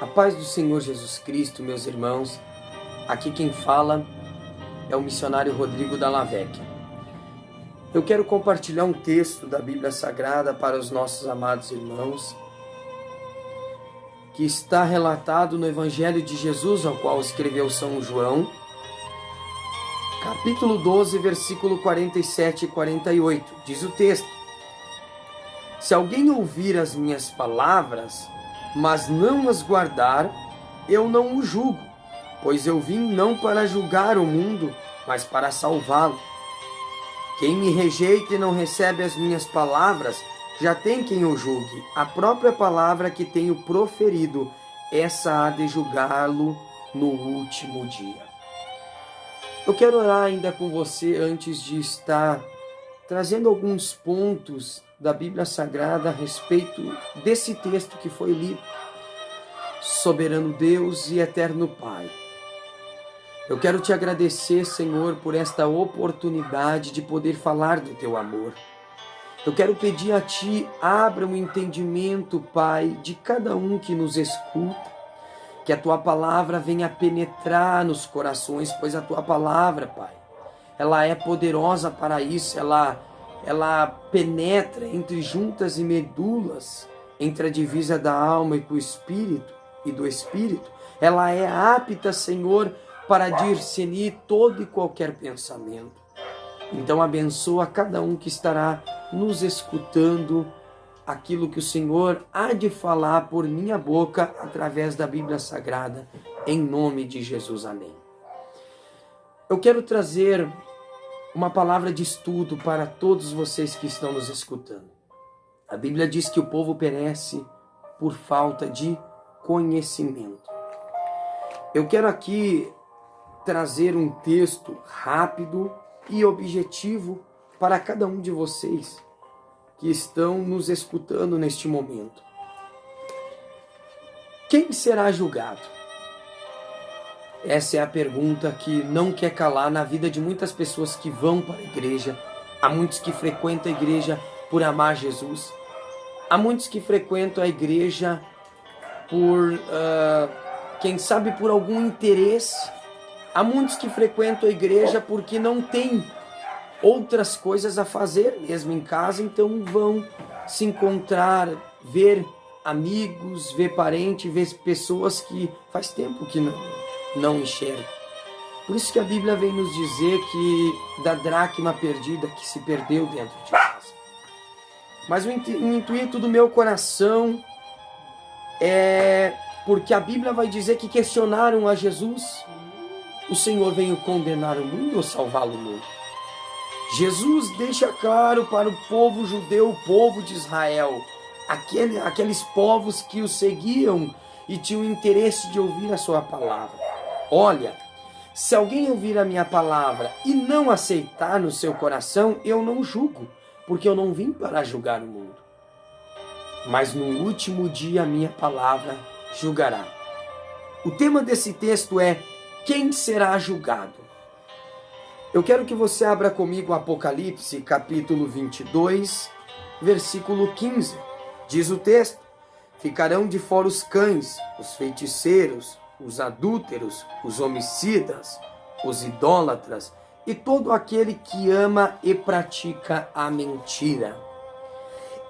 A paz do Senhor Jesus Cristo, meus irmãos. Aqui quem fala é o missionário Rodrigo Dallavecchia. Eu quero compartilhar um texto da Bíblia Sagrada para os nossos amados irmãos, que está relatado no Evangelho de Jesus, ao qual escreveu São João, capítulo 12, versículo 47 e 48. Diz o texto: Se alguém ouvir as minhas palavras, mas não as guardar, eu não o julgo, pois eu vim não para julgar o mundo, mas para salvá-lo. Quem me rejeita e não recebe as minhas palavras, já tem quem o julgue. A própria palavra que tenho proferido, essa há de julgá-lo no último dia. Eu quero orar ainda com você antes de estar trazendo alguns pontos da Bíblia Sagrada a respeito desse texto que foi lido. Soberano Deus e eterno Pai, eu quero te agradecer, Senhor, por esta oportunidade de poder falar do teu amor. Eu quero pedir a ti, abra o entendimento, Pai, de cada um que nos escuta, que a tua palavra venha penetrar nos corações, pois a tua palavra, Pai, ela é poderosa para isso, ela penetra entre juntas e medulas, entre a divisa da alma e do espírito. Ela é apta, Senhor, para discernir todo e qualquer pensamento. Então abençoa cada um que estará nos escutando aquilo que o Senhor há de falar por minha boca através da Bíblia Sagrada, em nome de Jesus. Amém. Eu quero trazer uma palavra de estudo para todos vocês que estão nos escutando. A Bíblia diz que o povo perece por falta de conhecimento. Eu quero aqui trazer um texto rápido e objetivo para cada um de vocês que estão nos escutando neste momento. Quem será julgado? Essa é a pergunta que não quer calar na vida de muitas pessoas que vão para a igreja. Há muitos que frequentam a igreja por amar Jesus. Há muitos que frequentam a igreja por, quem sabe, por algum interesse. Há muitos que frequentam a igreja porque não tem outras coisas a fazer, mesmo em casa, então vão se encontrar, ver amigos, ver parentes, ver pessoas que faz tempo que não enxergam. Por isso que a Bíblia vem nos dizer que da dracma perdida que se perdeu dentro de casa. Mas o intuito do meu coração é porque a Bíblia vai dizer que questionaram a Jesus: o Senhor veio condenar o mundo ou salvá-lo o mundo? Jesus deixa claro para o povo judeu, o povo de Israel, aqueles povos que o seguiam e tinham interesse de ouvir a sua palavra: olha, se alguém ouvir a minha palavra e não aceitar no seu coração, eu não julgo, porque eu não vim para julgar o mundo. Mas no último dia a minha palavra julgará. O tema desse texto é: quem será julgado? Eu quero que você abra comigo Apocalipse, capítulo 22, versículo 15. Diz o texto: ficarão de fora os cães, os feiticeiros, os adúlteros, os homicidas, os idólatras e todo aquele que ama e pratica a mentira.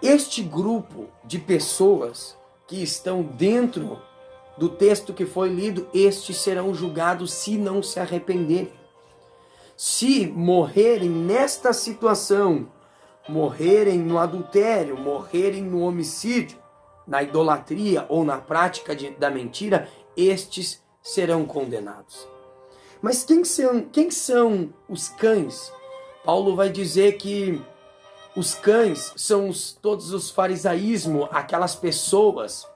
Este grupo de pessoas que estão dentro do texto que foi lido, estes serão julgados se não se arrependerem. Se morrerem nesta situação, morrerem no adultério, morrerem no homicídio, na idolatria ou na prática da mentira, estes serão condenados. Mas quem são os cães? Paulo vai dizer que os cães são todos os farisaísmos, aquelas pessoas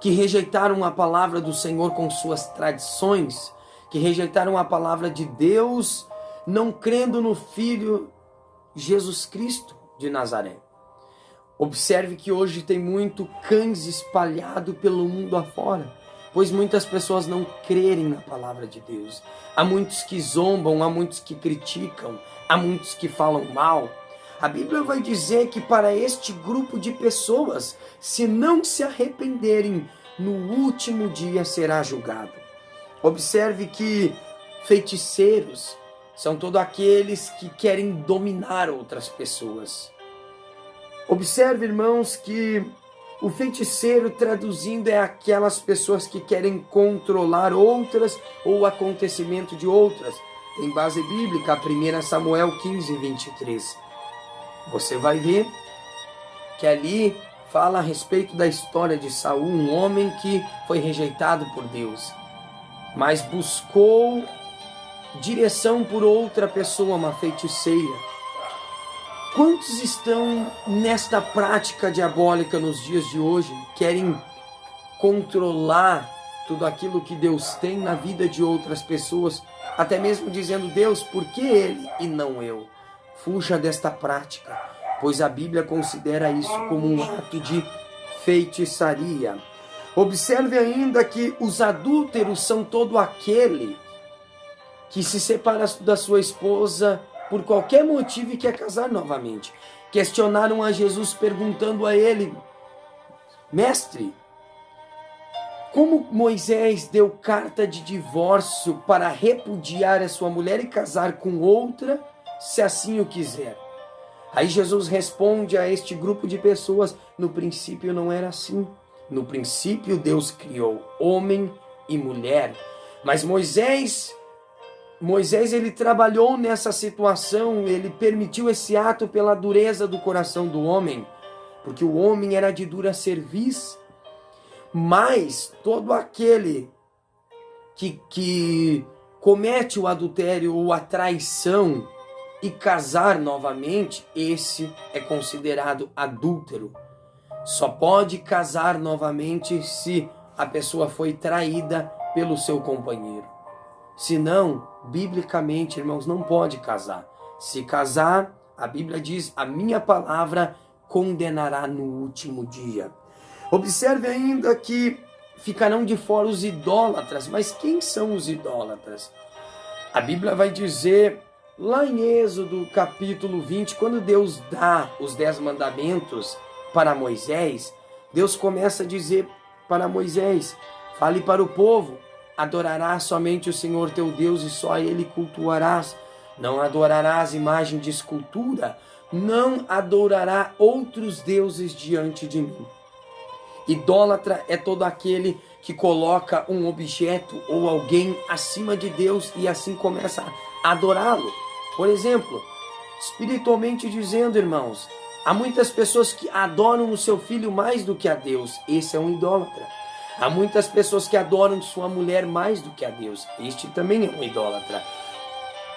que rejeitaram a palavra do Senhor com suas tradições, que rejeitaram a palavra de Deus, não crendo no Filho Jesus Cristo de Nazaré. Observe que hoje tem muito cães espalhado pelo mundo afora, pois muitas pessoas não crerem na palavra de Deus. Há muitos que zombam, há muitos que criticam, há muitos que falam mal. A Bíblia vai dizer que para este grupo de pessoas, se não se arrependerem, no último dia será julgado. Observe que feiticeiros são todos aqueles que querem dominar outras pessoas. Observe, irmãos, que o feiticeiro, traduzindo, é aquelas pessoas que querem controlar outras ou o acontecimento de outras. Tem base bíblica, 1 Samuel 15, 23. Você vai ver que ali fala a respeito da história de Saul, um homem que foi rejeitado por Deus, mas buscou direção por outra pessoa, uma feiticeira. Quantos estão nesta prática diabólica nos dias de hoje? Querem controlar tudo aquilo que Deus tem na vida de outras pessoas, até mesmo dizendo: Deus, por que ele e não eu? Fuja desta prática, pois a Bíblia considera isso como um ato de feitiçaria. Observe ainda que os adúlteros são todo aquele que se separa da sua esposa por qualquer motivo e quer casar novamente. Questionaram a Jesus perguntando a ele: Mestre, como Moisés deu carta de divórcio para repudiar a sua mulher e casar com outra, se assim o quiser? Aí Jesus responde a este grupo de pessoas: no princípio não era assim. No princípio Deus criou homem e mulher. Mas Moisés ele trabalhou nessa situação, ele permitiu esse ato pela dureza do coração do homem, porque o homem era de dura cerviz. Mas todo aquele que comete o adultério ou a traição e casar novamente, esse é considerado adúltero. Só pode casar novamente se a pessoa foi traída pelo seu companheiro. Senão, biblicamente, irmãos, não pode casar. Se casar, a Bíblia diz: a minha palavra condenará no último dia. Observe ainda que ficarão de fora os idólatras. Mas quem são os idólatras? A Bíblia vai dizer lá em Êxodo capítulo 20, quando Deus dá os 10 mandamentos para Moisés, Deus começa a dizer para Moisés: fale para o povo, adorarás somente o Senhor teu Deus e só a Ele cultuarás. Não adorarás imagem de escultura, não adorará outros deuses diante de mim. Idólatra é todo aquele que coloca um objeto ou alguém acima de Deus e assim começa a adorá-lo. Por exemplo, espiritualmente dizendo, irmãos, há muitas pessoas que adoram o seu filho mais do que a Deus. Esse é um idólatra. Há muitas pessoas que adoram sua mulher mais do que a Deus. Este também é um idólatra.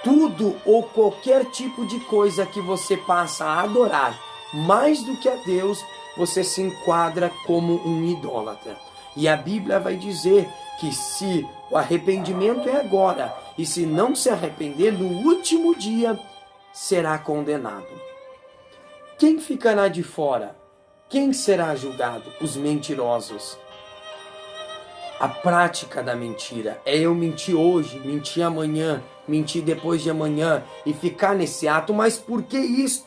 Tudo ou qualquer tipo de coisa que você passa a adorar mais do que a Deus, você se enquadra como um idólatra. E a Bíblia vai dizer que se o arrependimento é agora, e se não se arrepender, no último dia será condenado. Quem ficará de fora? Quem será julgado? Os mentirosos. A prática da mentira é eu mentir hoje, mentir amanhã, mentir depois de amanhã e ficar nesse ato. Mas por que isso?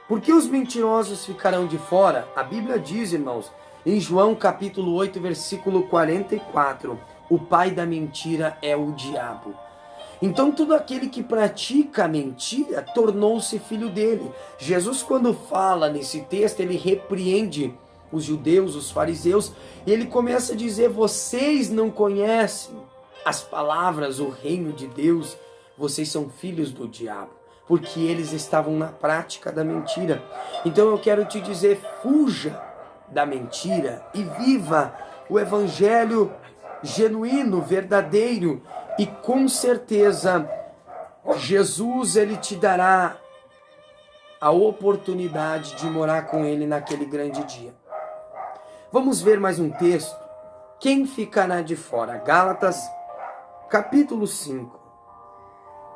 Por que os mentirosos ficarão de fora? A Bíblia diz, irmãos, em João capítulo 8, versículo 44, o pai da mentira é o diabo. Então todo aquele que pratica a mentira tornou-se filho dele. Jesus, quando fala nesse texto, ele repreende os judeus, os fariseus, e ele começa a dizer: vocês não conhecem as palavras, o reino de Deus, vocês são filhos do diabo, porque eles estavam na prática da mentira. Então eu quero te dizer: fuja da mentira e viva o evangelho genuíno, verdadeiro, e com certeza Jesus, ele te dará a oportunidade de morar com ele naquele grande dia. Vamos ver mais um texto. Quem ficará de fora? Gálatas capítulo 5,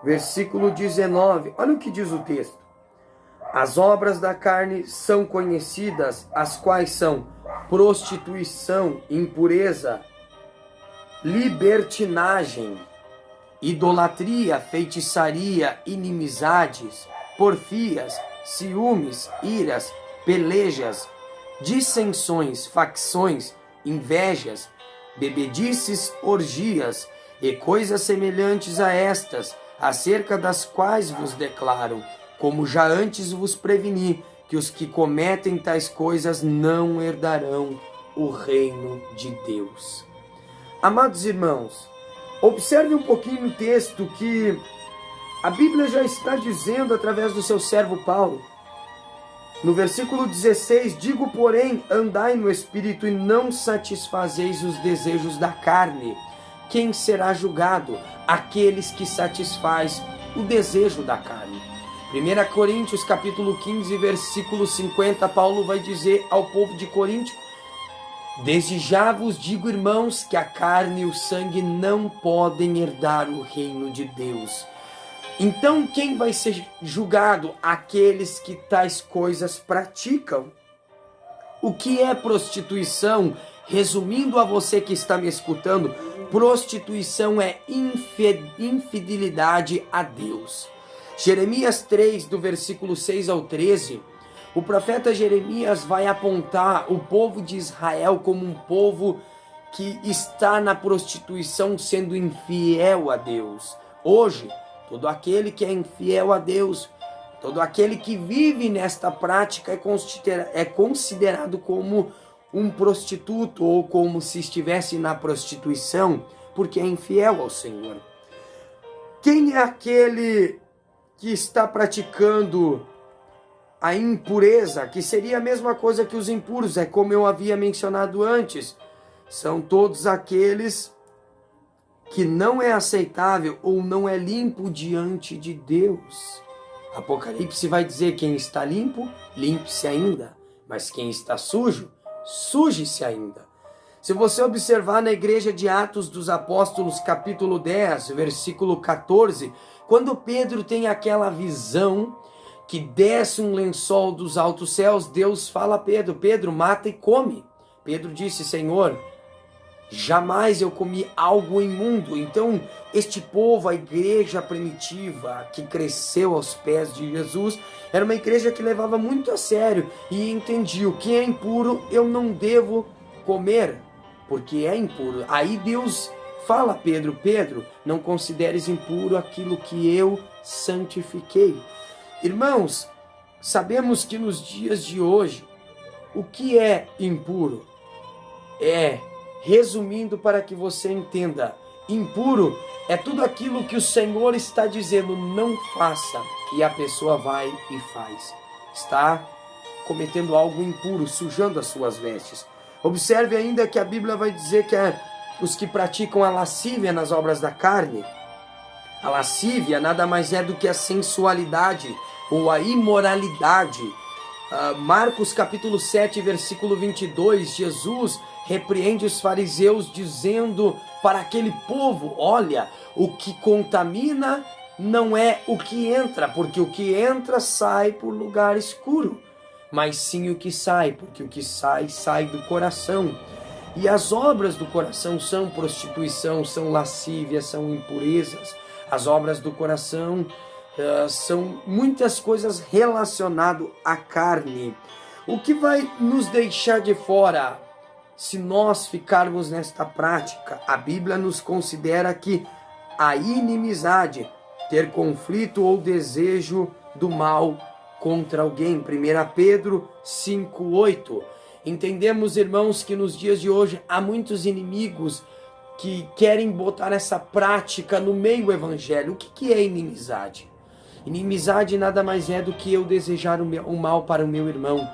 versículo 19. Olha o que diz o texto: as obras da carne são conhecidas, as quais são prostituição, impureza, libertinagem, idolatria, feitiçaria, inimizades, porfias, ciúmes, iras, pelejas, dissensões, facções, invejas, bebedices, orgias e coisas semelhantes a estas, acerca das quais vos declaro, como já antes vos preveni, que os que cometem tais coisas não herdarão o reino de Deus. Amados irmãos, observe um pouquinho o texto que a Bíblia já está dizendo através do seu servo Paulo. No versículo 16, digo, porém, andai no Espírito e não satisfazeis os desejos da carne. Quem será julgado? Aqueles que satisfaz o desejo da carne. 1 Coríntios capítulo 15, versículo 50, Paulo vai dizer ao povo de Corinto: desde já vos digo, irmãos, que a carne e o sangue não podem herdar o reino de Deus. Então quem vai ser julgado? Aqueles que tais coisas praticam. O que é prostituição? Resumindo a você que está me escutando, prostituição é infidelidade a Deus. Jeremias 3, do versículo 6 ao 13, o profeta Jeremias vai apontar o povo de Israel como um povo que está na prostituição, sendo infiel a Deus. Hoje, todo aquele que é infiel a Deus, todo aquele que vive nesta prática é considerado como um prostituto ou como se estivesse na prostituição, porque é infiel ao Senhor. Quem é aquele que está praticando a impureza, que seria a mesma coisa que os impuros? É como eu havia mencionado antes, são todos aqueles que não é aceitável ou não é limpo diante de Deus. Apocalipse vai dizer: quem está limpo, limpe-se ainda, mas quem está sujo, suje-se ainda. Se você observar na igreja de Atos dos Apóstolos, capítulo 10, versículo 14, quando Pedro tem aquela visão que desce um lençol dos altos céus, Deus fala a Pedro: Pedro, mata e come. Pedro disse: Senhor, jamais eu comi algo imundo. Então, este povo, a igreja primitiva que cresceu aos pés de Jesus, era uma igreja que levava muito a sério e entendia: o que é impuro eu não devo comer, porque é impuro. Aí Deus fala a Pedro: Pedro, não consideres impuro aquilo que eu santifiquei. Irmãos, sabemos que nos dias de hoje, o que é impuro? Resumindo para que você entenda, impuro é tudo aquilo que o Senhor está dizendo: não faça, e a pessoa vai e faz. Está cometendo algo impuro, sujando as suas vestes. Observe ainda que a Bíblia vai dizer que os que praticam a lascívia nas obras da carne. A lascívia nada mais é do que a sensualidade ou a imoralidade. Marcos capítulo 7, versículo 22, Jesus repreende os fariseus dizendo para aquele povo: olha, o que contamina não é o que entra, porque o que entra sai por lugar escuro, mas sim o que sai, porque o que sai, sai do coração. E as obras do coração são prostituição, são lascívia, são impurezas. As obras do coração são muitas coisas relacionadas à carne. O que vai nos deixar de fora se nós ficarmos nesta prática? A Bíblia nos considera que a inimizade, ter conflito ou desejo do mal contra alguém. 1 Pedro 5:8. Entendemos, irmãos, que nos dias de hoje há muitos inimigos que querem botar essa prática no meio do evangelho. O que é inimizade? Inimizade nada mais é do que eu desejar o mal para o meu irmão.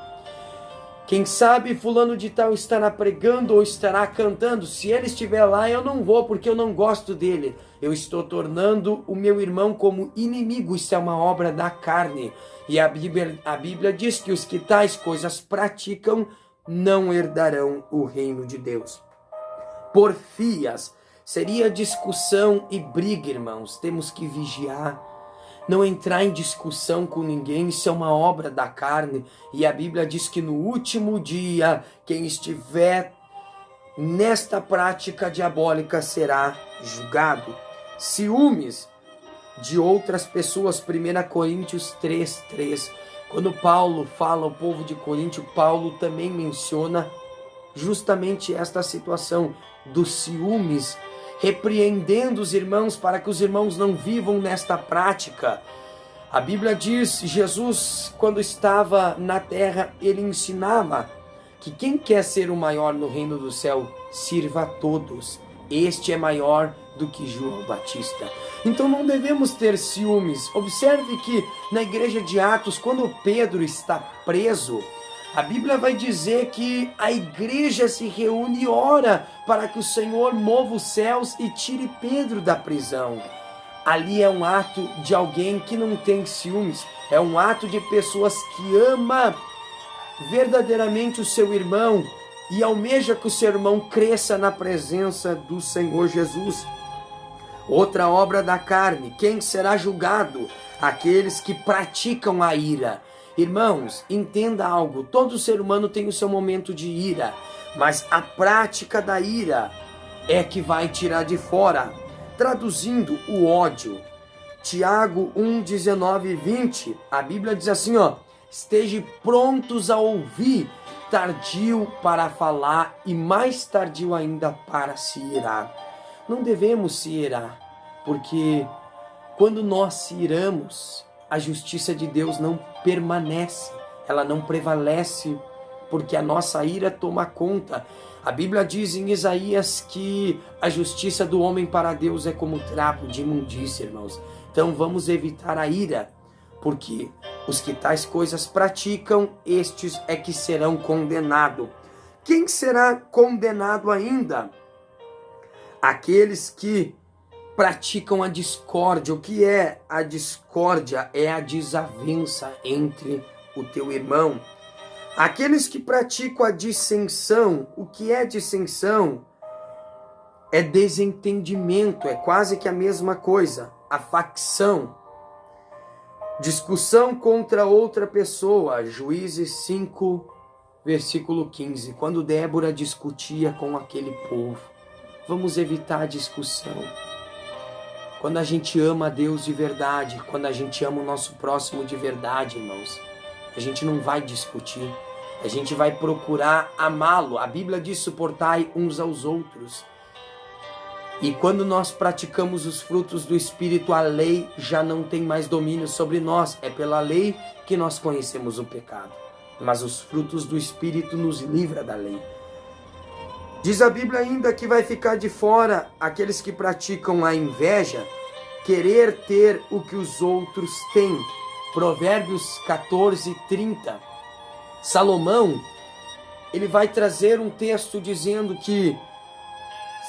Quem sabe fulano de tal estará pregando ou estará cantando. Se ele estiver lá, eu não vou porque eu não gosto dele. Eu estou tornando o meu irmão como inimigo. Isso é uma obra da carne. E a Bíblia diz que os que tais coisas praticam não herdarão o reino de Deus. Porfias seria discussão e briga, irmãos. Temos que vigiar, não entrar em discussão com ninguém. Isso é uma obra da carne. E a Bíblia diz que no último dia, quem estiver nesta prática diabólica será julgado. Ciúmes de outras pessoas. 1 Coríntios 3:3. Quando Paulo fala ao povo de Corinto, Paulo também menciona justamente esta situação dos ciúmes, repreendendo os irmãos para que os irmãos não vivam nesta prática. A Bíblia diz, Jesus, quando estava na terra, ele ensinava que quem quer ser o maior no reino do céu, sirva a todos. Este é maior do que João Batista. Então não devemos ter ciúmes. Observe que na igreja de Atos, quando Pedro está preso, a Bíblia vai dizer que a igreja se reúne e ora para que o Senhor mova os céus e tire Pedro da prisão. Ali é um ato de alguém que não tem ciúmes, é um ato de pessoas que ama verdadeiramente o seu irmão e almeja que o seu irmão cresça na presença do Senhor Jesus. Outra obra da carne, quem será julgado? Aqueles que praticam a ira. Irmãos, entenda algo, todo ser humano tem o seu momento de ira, mas a prática da ira é que vai tirar de fora. Traduzindo o ódio, Tiago 1, 19 e 20, a Bíblia diz assim, esteja prontos a ouvir, tardio para falar e mais tardio ainda para se irar. Não devemos se irar, porque quando nós se iramos, a justiça de Deus não permanece, ela não prevalece, porque a nossa ira toma conta. A Bíblia diz em Isaías que a justiça do homem para Deus é como trapo de imundícia, irmãos. Então vamos evitar a ira, porque os que tais coisas praticam, estes é que serão condenados. Quem será condenado ainda? Aqueles que praticam a discórdia. O que é a discórdia? É a desavença entre o teu irmão. Aqueles que praticam a dissensão. O que é dissensão? É desentendimento, é quase que a mesma coisa. A facção. Discussão contra outra pessoa. Juízes 5, versículo 15. Quando Débora discutia com aquele povo. Vamos evitar a discussão. Quando a gente ama a Deus de verdade, quando a gente ama o nosso próximo de verdade, irmãos, a gente não vai discutir, a gente vai procurar amá-lo. A Bíblia diz: suportai uns aos outros. E quando nós praticamos os frutos do Espírito, a lei já não tem mais domínio sobre nós. É pela lei que nós conhecemos o pecado. Mas os frutos do Espírito nos livra da lei. Diz a Bíblia ainda que vai ficar de fora aqueles que praticam a inveja, querer ter o que os outros têm. Provérbios 14, 30. Salomão, ele vai trazer um texto dizendo que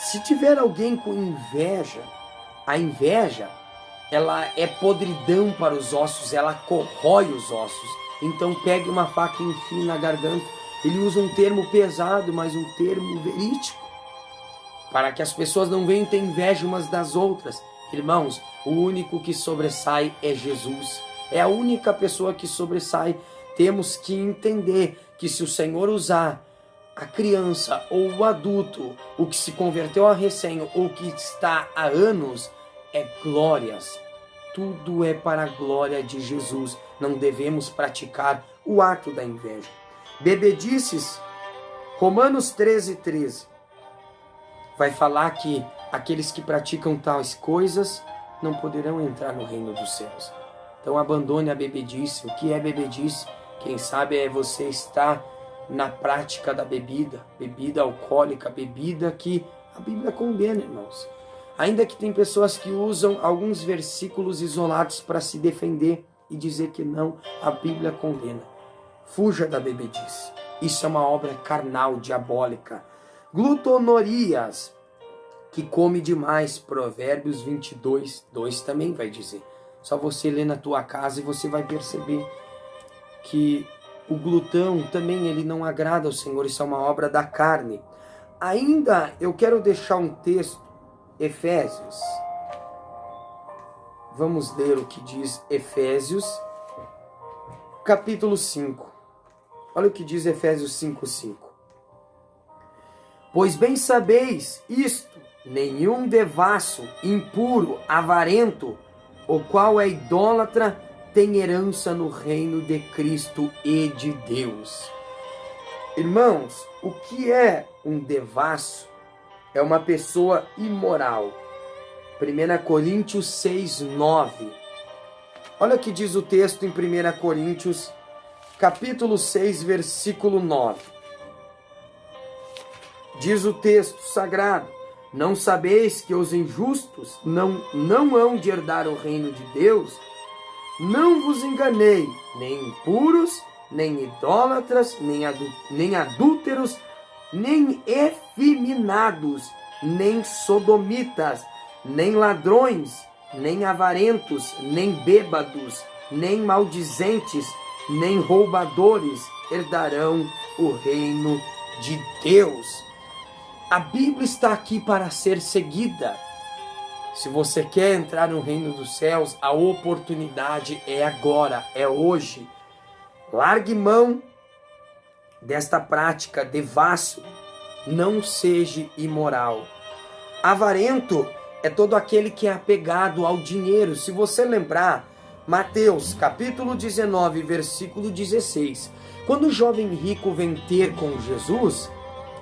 se tiver alguém com inveja, a inveja, ela é podridão para os ossos, ela corrói os ossos. Então pegue uma faca e enfie na garganta. Ele usa um termo pesado, mas um termo verídico, para que as pessoas não venham ter inveja umas das outras. Irmãos, o único que sobressai é Jesus. É a única pessoa que sobressai. Temos que entender que se o Senhor usar a criança ou o adulto, o que se converteu a recém ou que está há anos, é glórias. Tudo é para a glória de Jesus. Não devemos praticar o ato da inveja. Bebedices, Romanos 13, 13. Vai falar que aqueles que praticam tais coisas não poderão entrar no reino dos céus. Então abandone a bebedice. O que é bebedice? Quem sabe é você estar na prática da bebida alcoólica, bebida que a Bíblia condena, irmãos. Ainda que tem pessoas que usam alguns versículos isolados para se defender e dizer que não, a Bíblia condena. Fuja da bebedice. Isso é uma obra carnal, diabólica. Glutonorias, que come demais. Provérbios 22, 2 também vai dizer. Só você ler na tua casa e você vai perceber que o glutão também ele não agrada ao Senhor. Isso é uma obra da carne. Ainda eu quero deixar um texto, Efésios. Vamos ler o que diz Efésios, capítulo 5. Olha o que diz Efésios 5:5. Pois bem sabeis isto, nenhum devasso, impuro, avarento, o qual é idólatra, tem herança no reino de Cristo e de Deus. Irmãos, o que é um devasso? É uma pessoa imoral. 1 Coríntios 6:9. Olha o que diz o texto em 1 Coríntios, capítulo 6, versículo 9. Diz o texto sagrado: não sabeis que os injustos não hão de herdar o reino de Deus? Não vos enganei, nem impuros, nem idólatras, nem adúlteros, nem efeminados, nem sodomitas, nem ladrões, nem avarentos, nem bêbados, nem maldizentes, nem roubadores herdarão o reino de Deus. A Bíblia está aqui para ser seguida. Se você quer entrar no reino dos céus, a oportunidade é agora, é hoje. Largue mão desta prática devasso, não seja imoral. Avarento é todo aquele que é apegado ao dinheiro. Se você lembrar, Mateus capítulo 19, versículo 16, quando o jovem rico vem ter com Jesus,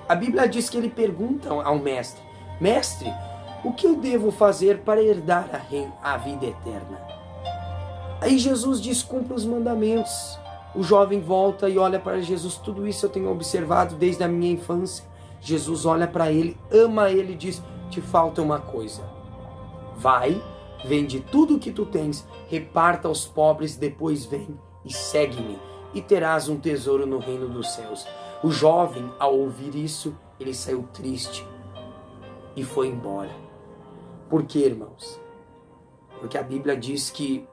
a Bíblia diz que ele pergunta ao mestre: mestre, o que eu devo fazer para herdar a vida eterna? Aí Jesus diz: cumpra os mandamentos. O jovem volta e olha para Jesus: tudo isso eu tenho observado desde a minha infância. Jesus olha para ele, ama ele e diz: te falta uma coisa. Vai, vende tudo o que tu tens, reparta aos pobres, depois vem e segue-me, e terás um tesouro no reino dos céus. O jovem, ao ouvir isso, ele saiu triste e foi embora. Por quê, irmãos? Porque a Bíblia diz que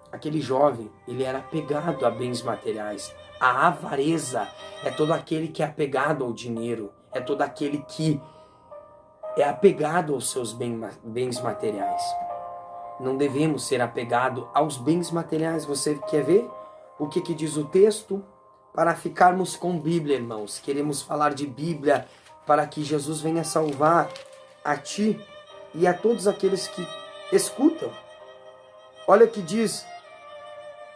aquele jovem, ele era apegado a bens materiais. A avareza é todo aquele que é apegado ao dinheiro, é todo aquele que é apegado aos seus bens materiais. Não devemos ser apegados aos bens materiais. Você quer ver o que diz o texto? Para ficarmos com Bíblia, irmãos. Queremos falar de Bíblia para que Jesus venha salvar a ti e a todos aqueles que escutam. Olha o que diz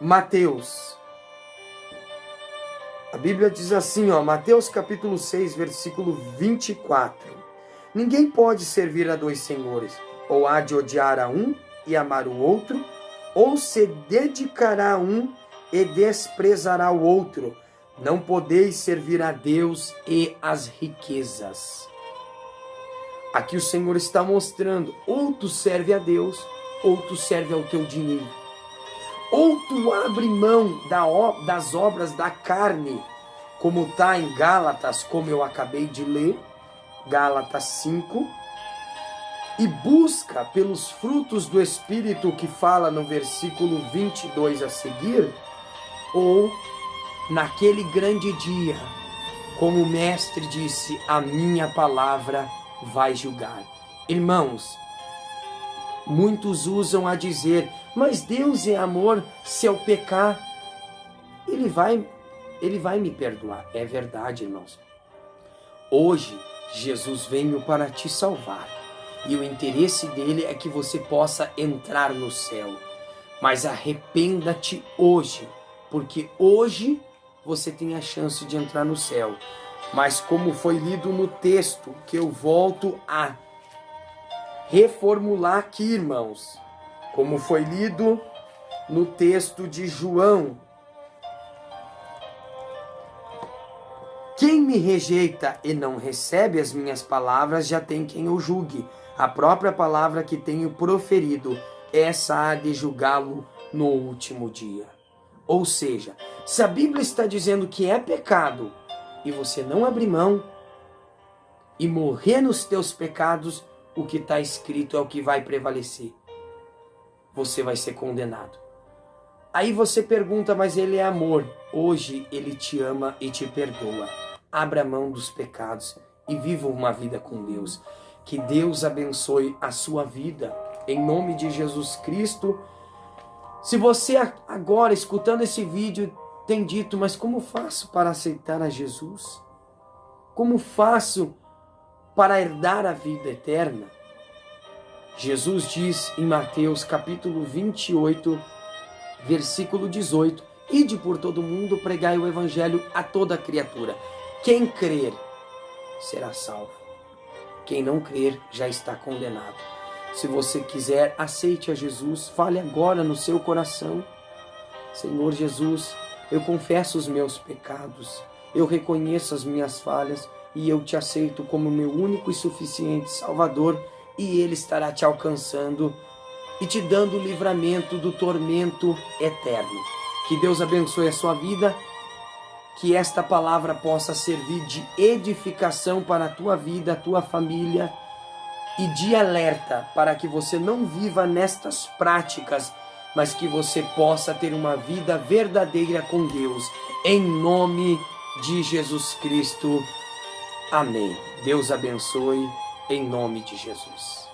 Mateus. A Bíblia diz assim, Mateus capítulo 6, versículo 24. Ninguém pode servir a dois senhores, ou há de odiar a um e amar o outro, ou se dedicará a um e desprezará o outro. Não podeis servir a Deus e as riquezas. Aqui o Senhor está mostrando: ou tu serve a Deus, ou tu serve ao teu dinheiro. Ou tu abre mão das obras da carne, como está em Gálatas, como eu acabei de ler, Gálatas 5, e busca pelos frutos do Espírito que fala no versículo 22 a seguir, ou naquele grande dia, como o mestre disse, a minha palavra vai julgar. Irmãos, muitos usam a dizer: mas Deus é amor, se eu pecar, Ele vai me perdoar. É verdade, irmãos. Hoje, Jesus veio para te salvar. E o interesse dele é que você possa entrar no céu. Mas arrependa-te hoje, porque hoje você tem a chance de entrar no céu. Mas como foi lido no texto, que eu volto a reformular aqui, irmãos, como foi lido no texto de João: quem me rejeita e não recebe as minhas palavras, já tem quem o julgue. A própria palavra que tenho proferido, essa há de julgá-lo no último dia. Ou seja, se a Bíblia está dizendo que é pecado, e você não abrir mão e morrer nos teus pecados, o que está escrito é o que vai prevalecer. Você vai ser condenado. Aí você pergunta: mas ele é amor. Hoje ele te ama e te perdoa. Abra mão dos pecados e viva uma vida com Deus. Que Deus abençoe a sua vida, em nome de Jesus Cristo. Se você agora, escutando esse vídeo, tem dito: mas como faço para aceitar a Jesus? Como faço para herdar a vida eterna? Jesus diz em Mateus capítulo 28, versículo 18: ide por todo mundo, pregai o evangelho a toda criatura. Quem crer será salvo. Quem não crer já está condenado. Se você quiser, aceite a Jesus. Fale agora no seu coração: Senhor Jesus, eu confesso os meus pecados. Eu reconheço as minhas falhas e eu te aceito como meu único e suficiente Salvador, e Ele estará te alcançando e te dando o livramento do tormento eterno. Que Deus abençoe a sua vida, que esta palavra possa servir de edificação para a tua vida, a tua família, e de alerta para que você não viva nestas práticas, mas que você possa ter uma vida verdadeira com Deus. Em nome de Jesus Cristo. Amém. Deus abençoe em nome de Jesus.